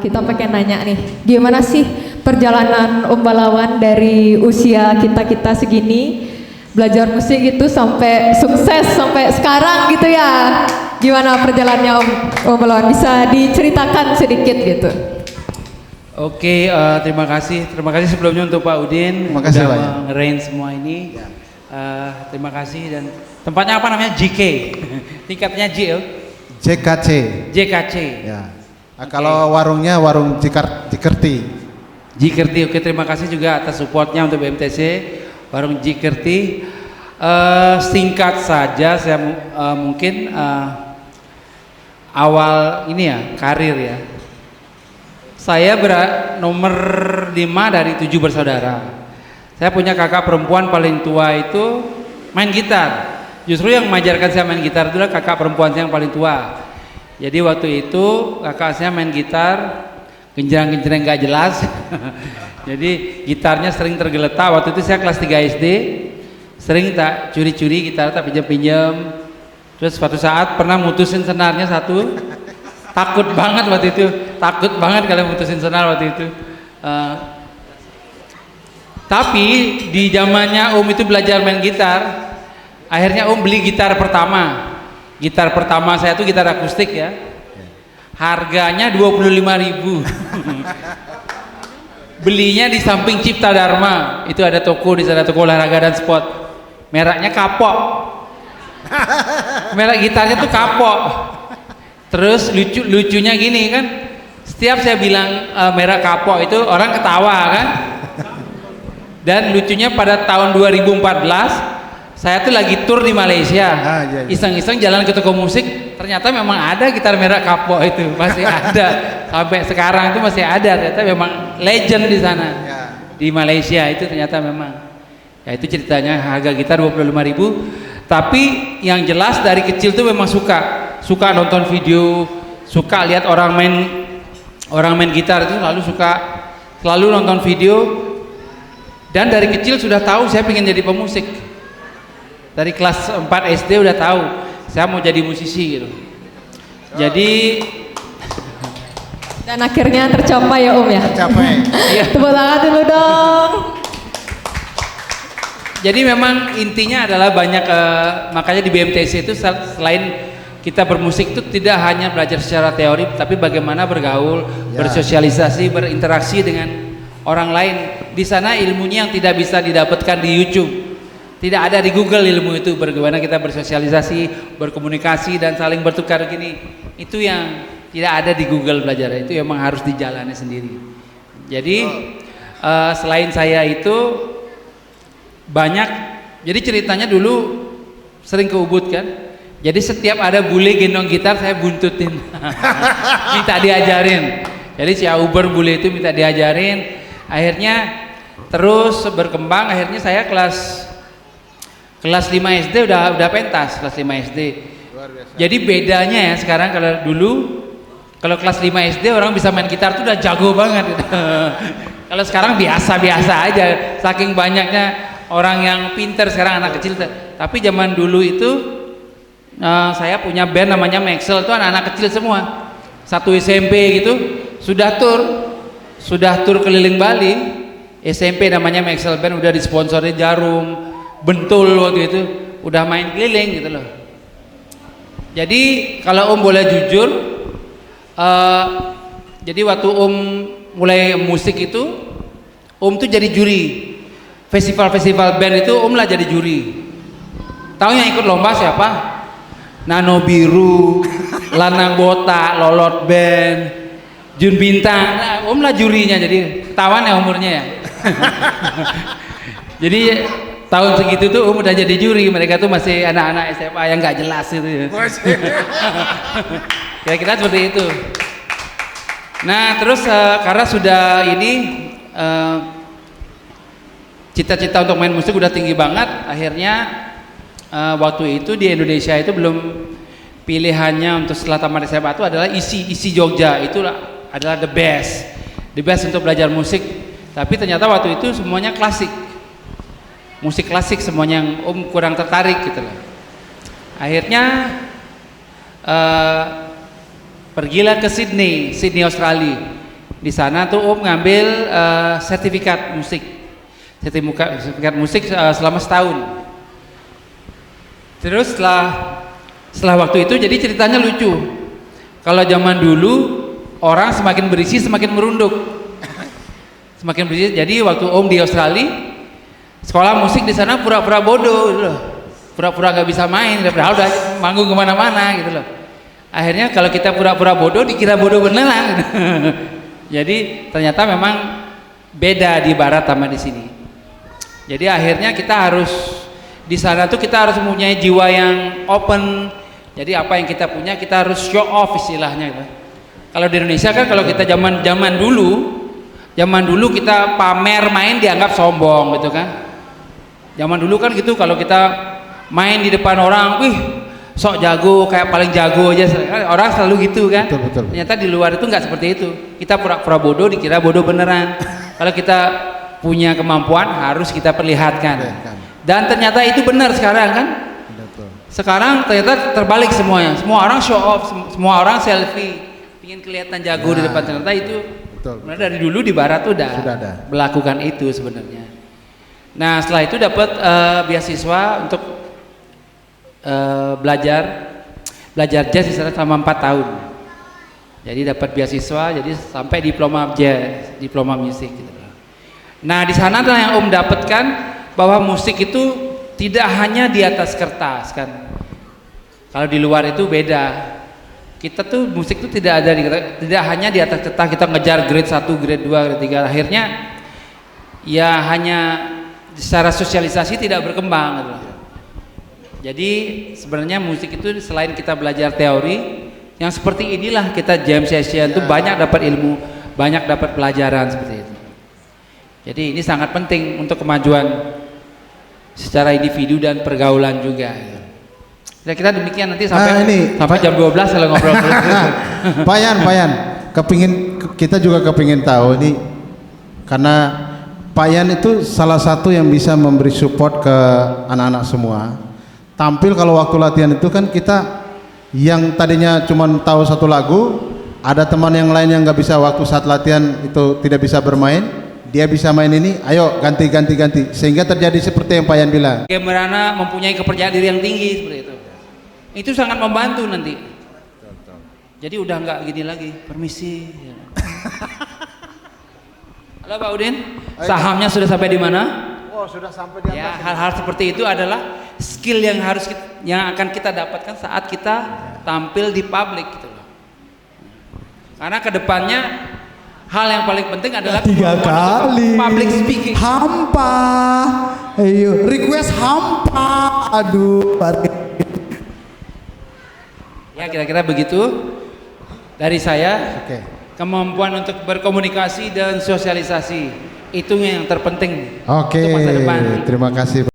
Kita pengen nanya nih, gimana sih perjalanan Om Balawan dari usia kita segini belajar musik gitu sampai sukses sampai sekarang gitu ya? Gimana perjalanannya Om Balawan? Bisa diceritakan sedikit gitu? Oke, terima kasih sebelumnya untuk Pak Udin sudah nge-arrange semua ini. Terima kasih. Dan tempatnya apa namanya? JK. Tingkatnya J. JKC. JKC. Ya. Okay. Kalau warungnya warung Jikerti. Jikerti. Oke, terima kasih juga atas supportnya untuk BMTC warung Jikerti. Singkat saja, saya mungkin awal ini ya karir ya. Saya nomor 5 dari 7 bersaudara. Saya punya kakak perempuan paling tua itu main gitar. Justru yang mengajarkan saya main gitar itu adalah kakak perempuan saya yang paling tua. Jadi waktu itu kakak saya main gitar, genjreng-genjreng gak jelas. Jadi gitarnya sering tergeletak. Waktu itu saya kelas 3 SD, sering tak curi-curi gitar, tak pinjam-pinjam. Terus suatu saat pernah mutusin senarnya satu. Takut banget waktu itu, takut banget kalau mutusin senar waktu itu. Tapi di zamannya Om itu belajar main gitar, akhirnya Om beli gitar pertama. Gitar pertama saya itu gitar akustik ya. Harganya 25.000. Belinya di samping Cipta Dharma. Itu ada toko di sana, toko olahraga dan sport. Mereknya kapok. Merek gitarnya tuh kapok. Terus lucunya gini kan. Setiap saya bilang merek kapok itu orang ketawa kan. Dan lucunya pada tahun 2014 saya tuh lagi tur di Malaysia, iseng-iseng jalan ke toko musik, ternyata memang ada gitar merek kapok itu, masih ada sampai sekarang itu masih ada, ternyata memang legend di sana di Malaysia itu ternyata memang. Ya itu ceritanya harga gitar 25.000. Tapi yang jelas dari kecil tuh memang suka nonton video, suka lihat orang main gitar itu selalu nonton video, dan dari kecil sudah tahu saya pengen jadi pemusik. Dari kelas 4 SD udah tahu saya mau jadi musisi gitu. Jadi dan akhirnya tercapai ya Om ya. Tercapai. Tepuk tangan dulu dong. Jadi memang intinya adalah banyak makanya di BMTC itu selain kita bermusik itu tidak hanya belajar secara teori, tapi bagaimana bergaul, bersosialisasi, berinteraksi dengan orang lain. Di sana ilmunya yang tidak bisa didapatkan di YouTube. Tidak ada di Google ilmu itu, bagaimana kita bersosialisasi, berkomunikasi dan saling bertukar gini. Itu yang tidak ada di Google belajar, itu memang harus dijalani sendiri. Jadi selain saya itu banyak, jadi ceritanya dulu sering ke Ubud kan. Jadi setiap ada bule gendong gitar saya buntutin. Minta diajarin. Jadi si Uber bule itu minta diajarin. Akhirnya terus berkembang, akhirnya saya kelas 5 SD udah pentas, kelas 5 SD. Jadi bedanya ya sekarang, kalau kelas 5 SD orang bisa main gitar tuh udah jago banget. Kalau sekarang biasa-biasa aja, saking banyaknya orang yang pinter sekarang anak kecil. Tapi zaman dulu itu saya punya band namanya Maxwell, itu anak-anak kecil semua. Satu SMP gitu, sudah tur keliling Bali. SMP namanya Maxwell Band, udah disponsori Jarum, Bentul waktu itu, udah main keliling gitu loh. Jadi kalau Om boleh jujur, jadi waktu Om mulai musik itu, Om tuh jadi juri festival band itu, Om lah jadi juri. Tahu yang ikut lomba siapa? Nano Biru, Lanang Botak, Lolot Band, Jun Bintang. Nah, Om lah jurinya, jadi ketahuan ya umurnya ya. Jadi tahun segitu tuh udah jadi juri, mereka tuh masih anak-anak SMA yang nggak jelas itu ya. Kira-kira seperti itu. Nah terus karena sudah ini cita-cita untuk main musik udah tinggi banget, akhirnya waktu itu di Indonesia itu belum pilihannya untuk setelah tamat SMA itu adalah isi Jogja, itu adalah the best untuk belajar musik. Tapi ternyata waktu itu semuanya klasik. Musik klasik semuanya, yang Om kurang tertarik gitu loh. Akhirnya pergilah ke Sydney, Australia. Di sana tuh Om ngambil sertifikat musik, sertifikat musik selama setahun. Terus setelah waktu itu jadi ceritanya lucu. Kalau zaman dulu orang semakin berisi semakin merunduk, semakin berisi. Jadi waktu Om di Australia, sekolah musik di sana pura-pura bodoh gitu loh, pura-pura nggak bisa main, padahal udah manggung kemana-mana gitu loh. Akhirnya kalau kita pura-pura bodoh dikira bodoh beneran. Jadi ternyata memang beda di barat sama di sini. Jadi akhirnya kita harus di sana tuh kita harus mempunyai jiwa yang open. Jadi apa yang kita punya kita harus show off istilahnya gitu. Kalau di Indonesia kan kalau kita zaman dulu kita pamer main dianggap sombong gitu kan. Zaman dulu kan gitu, kalau kita main di depan orang, wih sok jago, kayak paling jago aja, orang selalu gitu kan. Betul. Ternyata di luar itu nggak seperti itu. Kita pura-pura bodoh dikira bodoh beneran. Kalau kita punya kemampuan harus kita perlihatkan. Dan ternyata itu benar sekarang kan. Sekarang ternyata terbalik semuanya. Semua orang show off, semua orang selfie, ingin kelihatan jago di depan. Ternyata itu sebenarnya dari dulu di barat tuh udah ada. melakukan itu sebenarnya. Nah setelah itu dapat beasiswa untuk belajar jazz di sana selama 4 tahun. Jadi dapat beasiswa, jadi sampai diploma jazz, diploma musik gitu. Nah di sana adalah yang Om dapatkan bahwa musik itu tidak hanya di atas kertas kan. Kalau di luar itu beda. Kita tuh musik itu tidak hanya di atas kertas, kita ngejar grade 1, grade 2, grade 3. Akhirnya ya hanya secara sosialisasi tidak berkembang gitu. Jadi sebenarnya musik itu selain kita belajar teori, yang seperti inilah kita jam session tuh banyak dapat ilmu, banyak dapat pelajaran seperti itu. Jadi ini sangat penting untuk kemajuan secara individu dan pergaulan juga. Kira-kira demikian, nanti sampai jam 12 kalau ngobrol. Payan, kita juga kepingin tahu ini, karena Payan itu salah satu yang bisa memberi support ke anak-anak semua. Tampil kalau waktu latihan itu kan kita yang tadinya cuma tahu satu lagu, ada teman yang lain yang nggak bisa waktu saat latihan itu tidak bisa bermain, dia bisa main ini, ayo ganti, sehingga terjadi seperti yang Payan bilang. Bagaimana mempunyai kepercayaan diri yang tinggi seperti itu. Itu sangat membantu nanti. Jadi udah nggak gini lagi, permisi. Halo Pak Udin, sahamnya sudah sampai di mana? Oh, sudah sampai di atas. Ya, hal-hal seperti itu adalah skill yang akan kita dapatkan saat kita tampil di publik gitu loh. Karena kedepannya hal yang paling penting adalah 3 kali public speaking. Hampa, ayo request hampa, aduh. Ya kira-kira begitu dari saya. Oke. Kemampuan untuk berkomunikasi dan sosialisasi itu yang terpenting Oke, untuk masa depan. terima kasih.